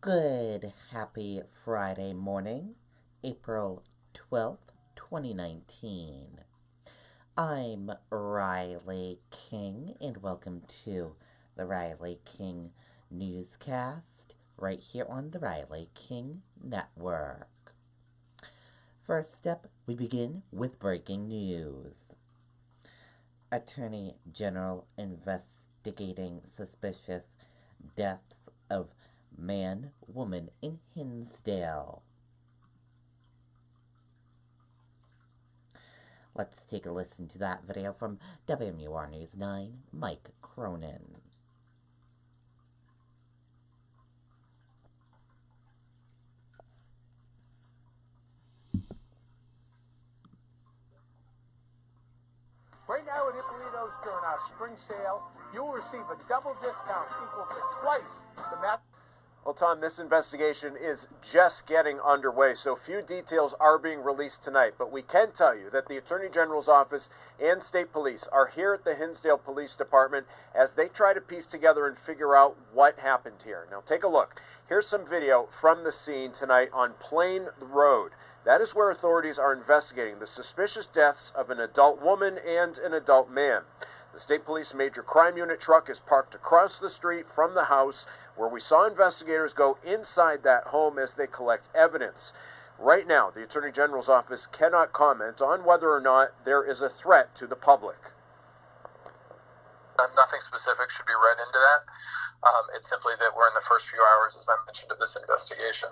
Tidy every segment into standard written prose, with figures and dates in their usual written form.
Good, happy Friday morning, April 12th, 2019. I'm Riley King, and welcome to the Riley King Newscast, right here on the Riley King Network. First up, we begin with breaking news. Attorney General investigating suspicious deaths of man, woman in Hinsdale. Let's take a listen to that video from WMUR News 9, Mike Cronin. Right now at Ippolito's during our spring sale, you will receive a double discount equal to twice the Well, Tom, this investigation is just getting underway, so few details are being released tonight. But we can tell you that the Attorney General's office and state police are here at the Hinsdale Police Department as they try to piece together and figure out what happened here. Now, take a look. Here's some video from the scene tonight on Plain Road. That is where authorities are investigating the suspicious deaths of an adult woman and an adult man. The State Police Major Crime Unit truck is parked across the street from the house where we saw investigators go inside that home as they collect evidence. Right now, the Attorney General's office cannot comment on whether or not there is a threat to the public. Nothing specific should be read into that. It's simply that we're in the first few hours, as I mentioned, of this investigation.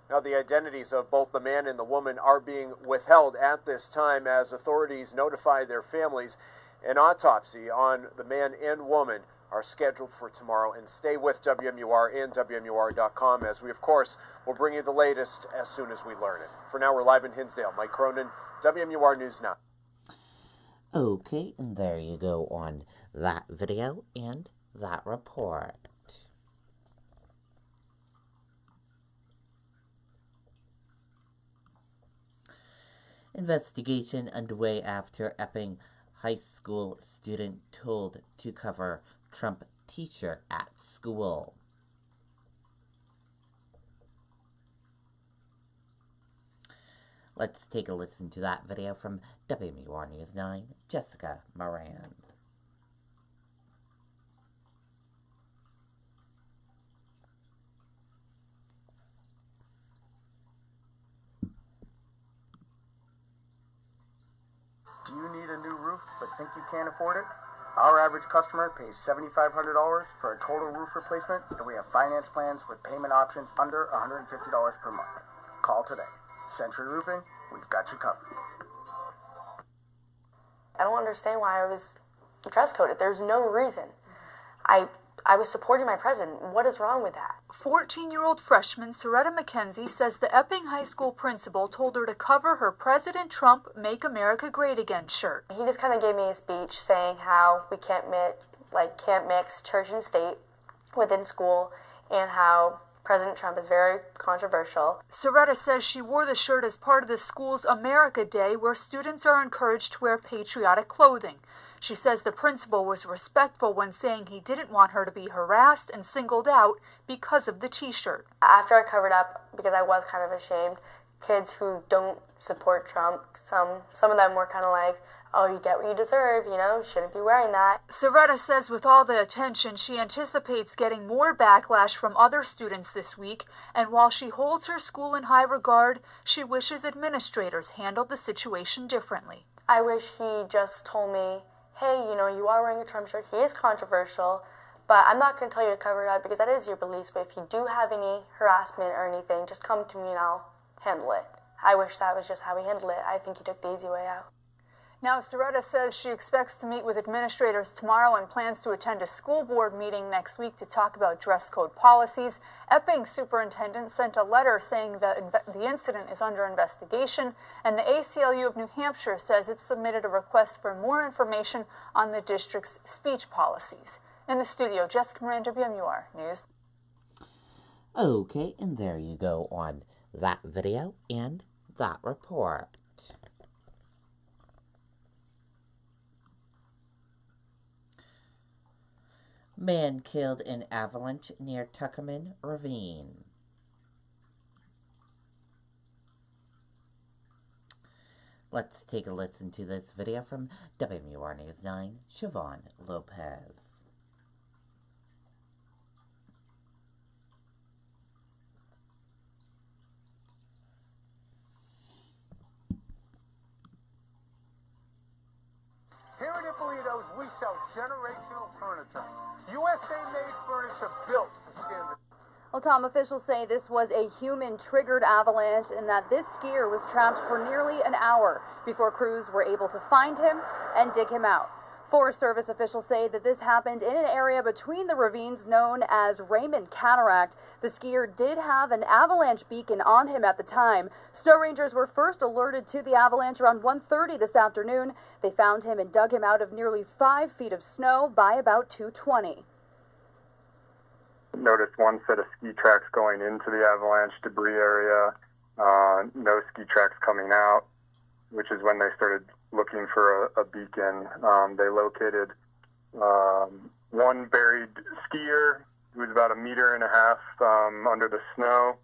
Now, the identities of both the man and the woman are being withheld at this time as authorities notify their families. An autopsy on the man and woman are scheduled for tomorrow. And stay with WMUR and WMUR.com as we, of course, will bring you the latest as soon as we learn it. For now, we're live in Hinsdale. Mike Cronin, WMUR News 9. Okay, and there you go on that video and that report. Investigation underway after Epping High School student told to cover Trump t-shirt at school. Let's take a listen to that video from WMUR News 9, Jessica Moran. Do you need a new roof but think you can't afford it? Our average customer pays $7,500 for a total roof replacement, and we have finance plans with payment options under $150 per month. Call today. Century Roofing, we've got you covered. I don't understand why I was dress coded. There's no reason. I was supporting my president. What is wrong with that? 14-year-old freshman Soretta McKenzie says the Epping High School principal told her to cover her President Trump Make America Great Again shirt. He just kind of gave me a speech saying how we can't mix church and state within school, and how President Trump is very controversial. Soretta says she wore the shirt as part of the school's America Day, where students are encouraged to wear patriotic clothing. She says the principal was respectful when saying he didn't want her to be harassed and singled out because of the t-shirt. After I covered up, because I was kind of ashamed, kids who don't support Trump, some of them were kind of like, oh, you get what you deserve, shouldn't be wearing that. Soretta says with all the attention, she anticipates getting more backlash from other students this week, and while she holds her school in high regard, she wishes administrators handled the situation differently. I wish he just told me, hey, you are wearing a Trump shirt, he is controversial, but I'm not going to tell you to cover it up because that is your beliefs, but if you do have any harassment or anything, just come to me and I'll handle it. I wish that was just how he handled it. I think he took the easy way out. Now, Soretta says she expects to meet with administrators tomorrow and plans to attend a school board meeting next week to talk about dress code policies. Epping's superintendent sent a letter saying that the incident is under investigation, and the ACLU of New Hampshire says it submitted a request for more information on the district's speech policies. In the studio, Jessica Moran, WMUR News. Okay, and there you go on that video and that report. Man killed in avalanche near Tuckerman Ravine. Let's take a listen to this video from WMUR News 9, Siobhan Lopez. Here at Ippolito's, we sell generational furniture. USA-made furniture built to stand the... Well, Tom, officials say this was a human-triggered avalanche and that this skier was trapped for nearly an hour before crews were able to find him and dig him out. Forest Service officials say that this happened in an area between the ravines known as Raymond Cataract. The skier did have an avalanche beacon on him at the time. Snow rangers were first alerted to the avalanche around 1:30 this afternoon. They found him and dug him out of nearly 5 feet of snow by about 2:20. Noticed one set of ski tracks going into the avalanche debris area, no ski tracks coming out, which is when they started looking for a beacon. They located one buried skier who was about 1.5 meters under the snow.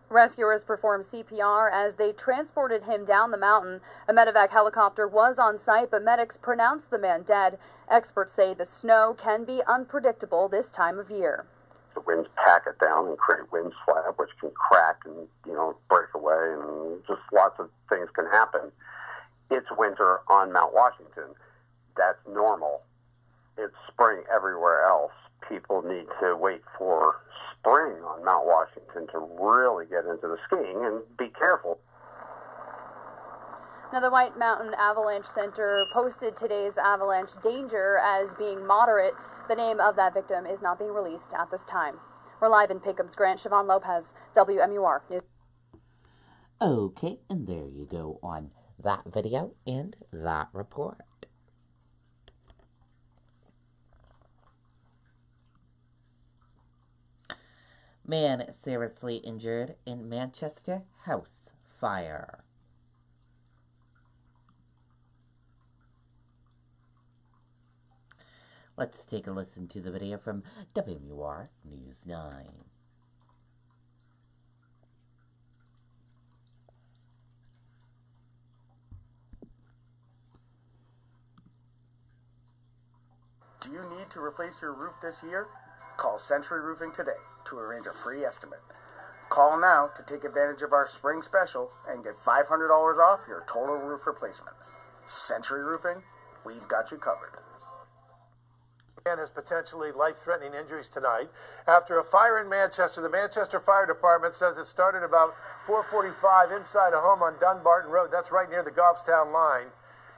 Rescuers performed CPR as they transported him down the mountain. A medevac helicopter was on site, but medics pronounced the man dead. Experts say the snow can be unpredictable this time of year. The winds pack it down and create wind slab, which can crack and, break away, and just lots of things can happen. It's winter on Mount Washington. That's normal. It's spring everywhere else. People need to wait for spring on Mount Washington to really get into the skiing and be careful. Now, the White Mountain Avalanche Center posted today's avalanche danger as being moderate. The name of that victim is not being released at this time. We're live in Pickham's Grant. Siobhan Lopez, WMUR News. Okay, and there you go on that video and that report. Man seriously injured in Manchester house fire. Let's take a listen to the video from WMUR News 9. Do you need to replace your roof this year? Call Century Roofing today to arrange a free estimate. Call now to take advantage of our spring special and get $500 off your total roof replacement. Century Roofing, we've got you covered. Man has potentially life-threatening injuries tonight after a fire in Manchester. The Manchester Fire Department says it started about 4:45 inside a home on Dunbarton Road. That's right near the Goffstown line.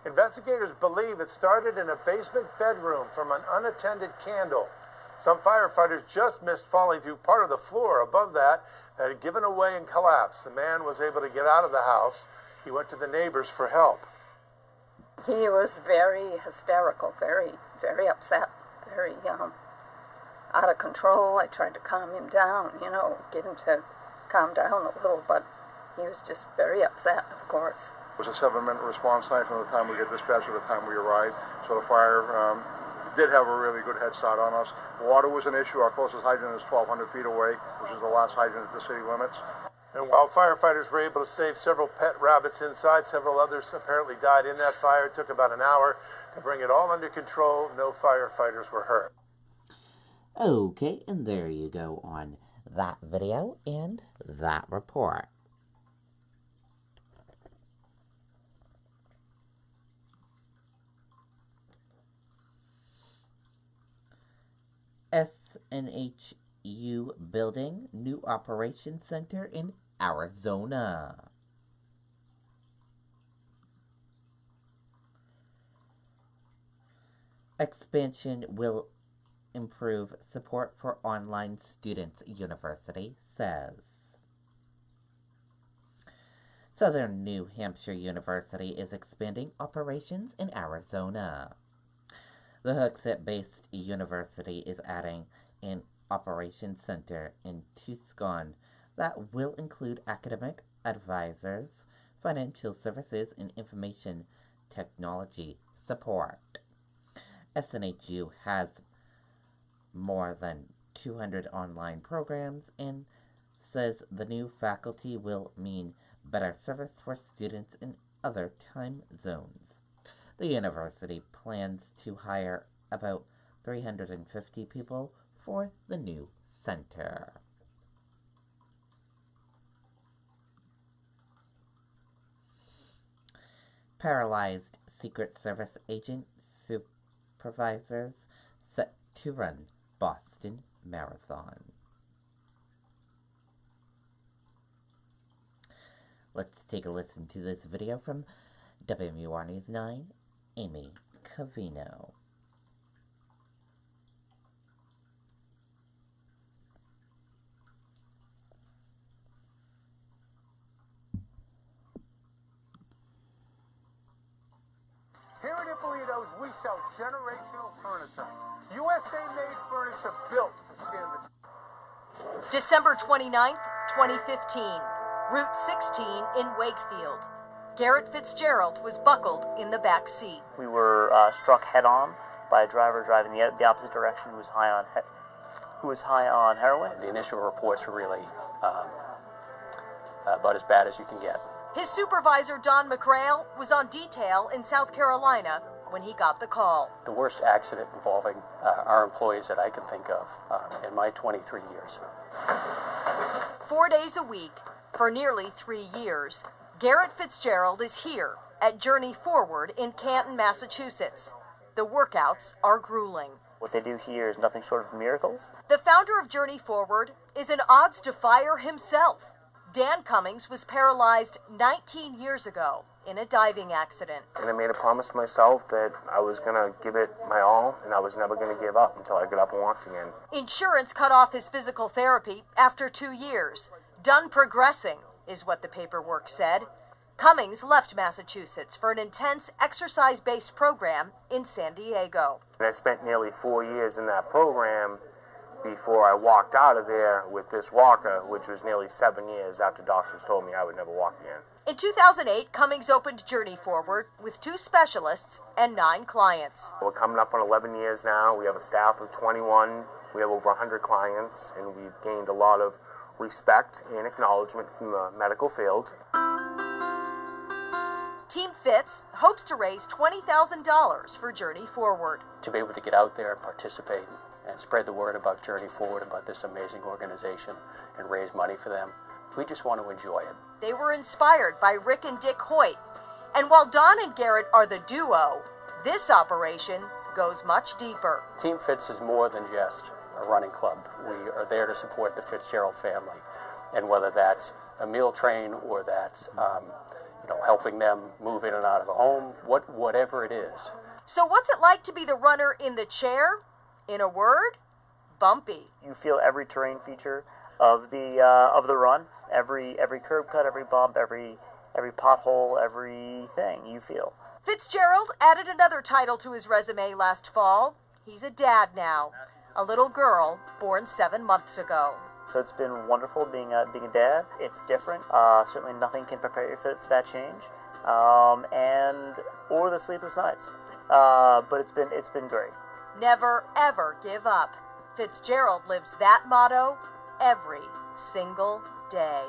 Investigators believe it started in a basement bedroom from an unattended candle. Some firefighters just missed falling through part of the floor above that had given away and collapsed. The man was able to get out of the house. He went to the neighbors for help. He was very hysterical, very upset, very out of control. I tried to calm him down, get him to calm down a little, but he was just very upset, of course. It was a 7-minute response time from the time we get dispatched to the time we arrived, so the fire did have a really good head start on us. Water was an issue. Our closest hydrant is 1,200 feet away, which is the last hydrant at the city limits. And while firefighters were able to save several pet rabbits inside, several others apparently died in that fire. It took about an hour to bring it all under control. No firefighters were hurt. Okay, and there you go on that video and that report. SNHU building new operations center in Arizona. Expansion will improve support for online students, university says. Southern New Hampshire University is expanding operations in Arizona. The Hooksett-based university is adding an operations center in Tucson that will include academic advisors, financial services, and information technology support. SNHU has more than 200 online programs and says the new faculty will mean better service for students in other time zones. The university plans to hire about 350 people for the new center. Paralyzed Secret Service agent supervisors set to run Boston Marathon. Let's take a listen to this video from WMUR News 9, Amy Cavino. Here at Ippolito's, we sell generational furniture. USA-made furniture built to stand the December 29th, 2015, Route 16 in Wakefield. Garrett Fitzgerald was buckled in the back seat. We were struck head-on by a driver driving the opposite direction who was high on heroin. The initial reports were really about as bad as you can get. His supervisor, Don McCrail, was on detail in South Carolina when he got the call. The worst accident involving our employees that I can think of in my 23 years. 4 days a week, for nearly 3 years, Garrett Fitzgerald is here at Journey Forward in Canton, Massachusetts. The workouts are grueling. What they do here is nothing short of miracles. The founder of Journey Forward is an odds-defier himself. Dan Cummings was paralyzed 19 years ago in a diving accident. And I made a promise to myself that I was going to give it my all and I was never going to give up until I got up and walked again. Insurance cut off his physical therapy after 2 years. Done progressing, is what the paperwork said. Cummings left Massachusetts for an intense exercise-based program in San Diego. And I spent nearly 4 years in that program before I walked out of there with this walker, which was nearly 7 years after doctors told me I would never walk again. In 2008, Cummings opened Journey Forward with 2 specialists and 9 clients. We're coming up on 11 years now. We have a staff of 21. We have over 100 clients, and we've gained a lot of respect and acknowledgement from the medical field. Team Fitz hopes to raise $20,000 for Journey Forward. To be able to get out there and participate and spread the word about Journey Forward, about this amazing organization, and raise money for them, we just want to enjoy it. They were inspired by Rick and Dick Hoyt. And while Don and Garrett are the duo, this operation goes much deeper. Team Fitz is more than just a running club. We are there to support the Fitzgerald family. And whether that's a meal train or that's helping them move in and out of a home, whatever it is. So what's it like to be the runner in the chair? In a word, bumpy. You feel every terrain feature of the run, every curb cut, every bump, every pothole, everything you feel. Fitzgerald added another title to his resume last fall. He's a dad now. A little girl born 7 months ago. So it's been wonderful being a dad. It's different. Certainly nothing can prepare you for that change, or the sleepless nights. But it's been great. Never, ever give up. Fitzgerald lives that motto every single day.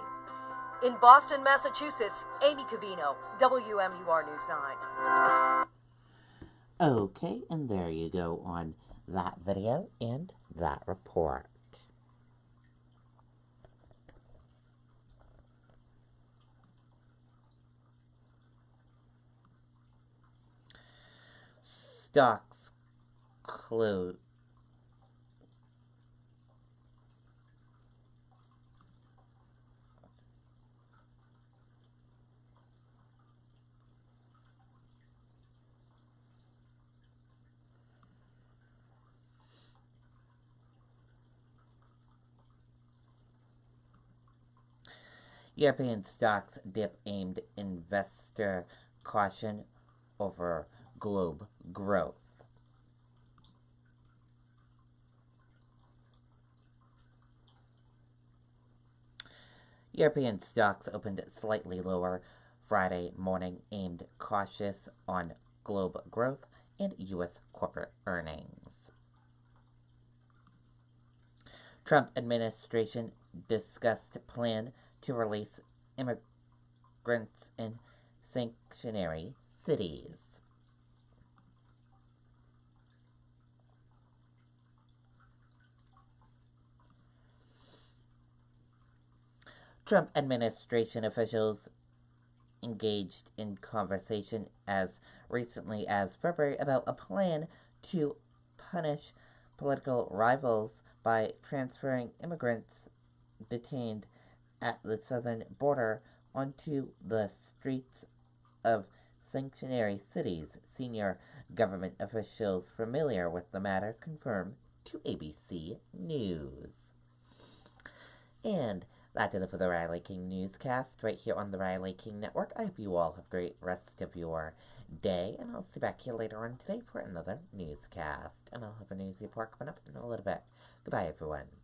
In Boston, Massachusetts, Amy Cavino, WMUR News 9. Okay, and there you go on that video and that report. Stocks close. European stocks dip aimed investor caution over globe growth. European stocks opened slightly lower Friday morning, aimed cautious on global growth and U.S. corporate earnings. Trump administration discussed plan to release immigrants in sanctuary cities. Trump administration officials engaged in conversation as recently as February about a plan to punish political rivals by transferring immigrants detained at the southern border onto the streets of sanctuary cities. Senior government officials familiar with the matter confirmed to ABC News. And that did it for the Riley King Newscast right here on the Riley King Network. I hope you all have a great rest of your day, and I'll see you back here later on today for another newscast. And I'll have a news report coming up in a little bit. Goodbye, everyone.